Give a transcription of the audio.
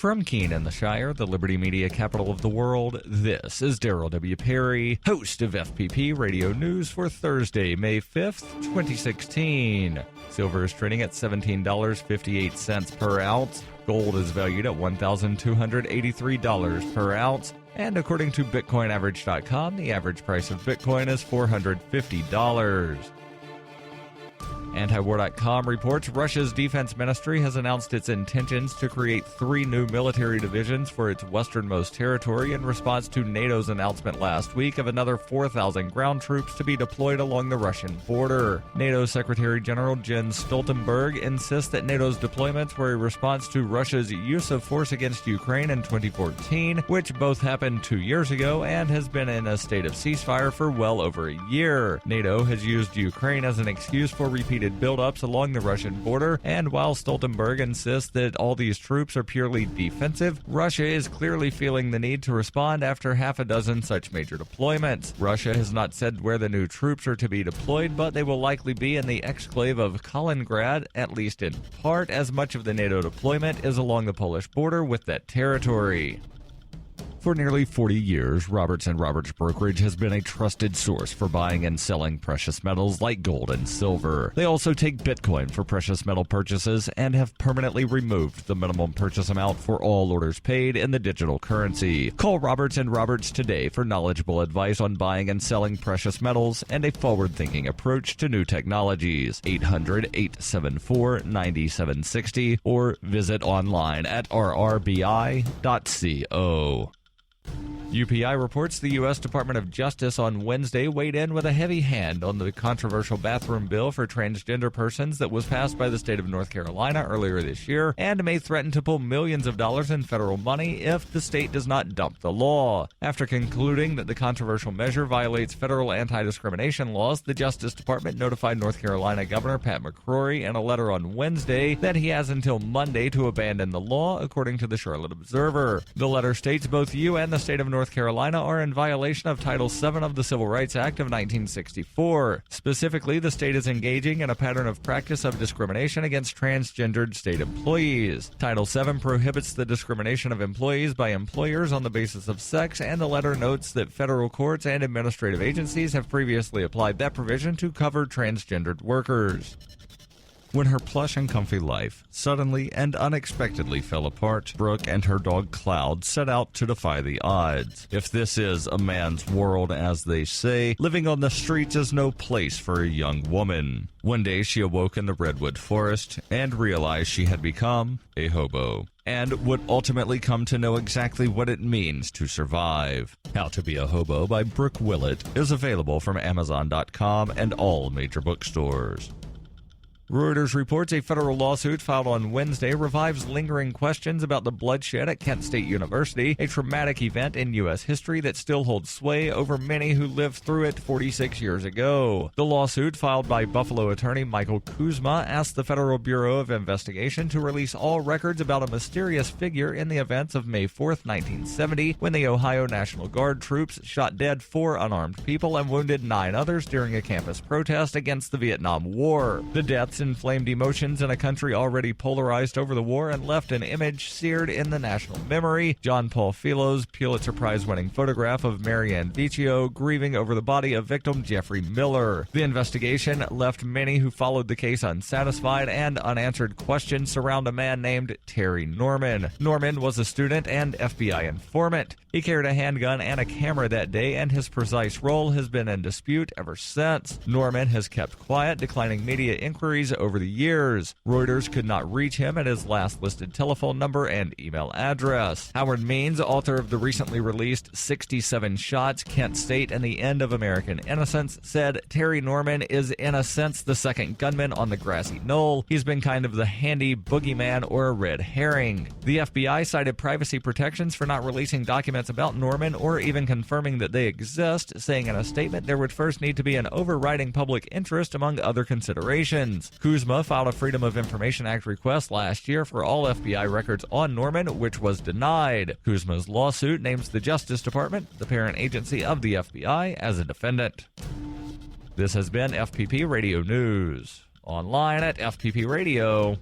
From Keene in the Shire, the Liberty Media capital of the world, this is Darrell W. Perry, host of FPP Radio News for Thursday, May 5th, 2016. Silver is trading at $17.58 per ounce. Gold is valued at $1,283 per ounce. And according to BitcoinAverage.com, the average price of Bitcoin is $450. Antiwar.com reports Russia's defense ministry has announced its intentions to create 3 new military divisions for its westernmost territory in response to NATO's announcement last week of another 4,000 ground troops to be deployed along the Russian border. NATO Secretary General Jens Stoltenberg insists that NATO's deployments were a response to Russia's use of force against Ukraine in 2014, which both happened 2 years ago and has been in a state of ceasefire for well over a year. NATO has used Ukraine as an excuse for repeated buildups along the Russian border, and while Stoltenberg insists that all these troops are purely defensive, Russia is clearly feeling the need to respond after half a dozen such major deployments. Russia has not said where the new troops are to be deployed, but they will likely be in the exclave of Kaliningrad, at least in part, as much of the NATO deployment is along the Polish border with that territory. For nearly 40 years, Roberts & Roberts Brokerage has been a trusted source for buying and selling precious metals like gold and silver. They also take Bitcoin for precious metal purchases and have permanently removed the minimum purchase amount for all orders paid in the digital currency. Call Roberts & Roberts today for knowledgeable advice on buying and selling precious metals and a forward-thinking approach to new technologies. 800-874-9760 or visit online at rrbi.co. UPI reports the U.S. Department of Justice on Wednesday weighed in with a heavy hand on the controversial bathroom bill for transgender persons that was passed by the state of North Carolina earlier this year and may threaten to pull millions of dollars in federal money if the state does not dump the law. After concluding that the controversial measure violates federal anti-discrimination laws, the Justice Department notified North Carolina Governor Pat McCrory in a letter on Wednesday that he has until Monday to abandon the law, according to the Charlotte Observer. The letter states both you and the state of North Carolina are in violation of Title VII of the Civil Rights Act of 1964. Specifically, the state is engaging in a pattern of practice of discrimination against transgendered state employees. Title VII prohibits the discrimination of employees by employers on the basis of sex, and the letter notes that federal courts and administrative agencies have previously applied that provision to cover transgendered workers. When her plush and comfy life suddenly and unexpectedly fell apart, Brooke and her dog Cloud set out to defy the odds. If this is a man's world, as they say, living on the streets is no place for a young woman. One day she awoke in the redwood forest and realized she had become a hobo, and would ultimately come to know exactly what it means to survive. How to Be a Hobo by Brooke Willett is available from Amazon.com and all major bookstores. Reuters reports a federal lawsuit filed on Wednesday revives lingering questions about the bloodshed at Kent State University, a traumatic event in U.S. history that still holds sway over many who lived through it 46 years ago. The lawsuit, filed by Buffalo attorney Michael Kuzma, asked the Federal Bureau of Investigation to release all records about a mysterious figure in the events of May 4, 1970, when the Ohio National Guard troops shot dead 4 unarmed people and wounded 9 others during a campus protest against the Vietnam War. The deaths inflamed emotions in a country already polarized over the war and left an image seared in the national memory. John Paul Philo's Pulitzer Prize-winning photograph of Marianne Vecchio grieving over the body of victim Jeffrey Miller. The investigation left many who followed the case unsatisfied, and unanswered questions surround a man named Terry Norman. Norman was a student and FBI informant. He carried a handgun and a camera that day, and his precise role has been in dispute ever since. Norman has kept quiet, declining media inquiries over the years. Reuters could not reach him at his last listed telephone number and email address. Howard Means, author of the recently released 67 Shots, Kent State and the End of American Innocence, said Terry Norman is in a sense the second gunman on the grassy knoll. He's been kind of the handy boogeyman or a red herring. The FBI cited privacy protections for not releasing documents about Norman or even confirming that they exist, saying in a statement there would first need to be an overriding public interest among other considerations. Kuzma filed a Freedom of Information Act request last year for all FBI records on Norman, which was denied. Kuzma's lawsuit names the Justice Department, the parent agency of the FBI, as a defendant. This has been FPP Radio News. Online at fppradio.com.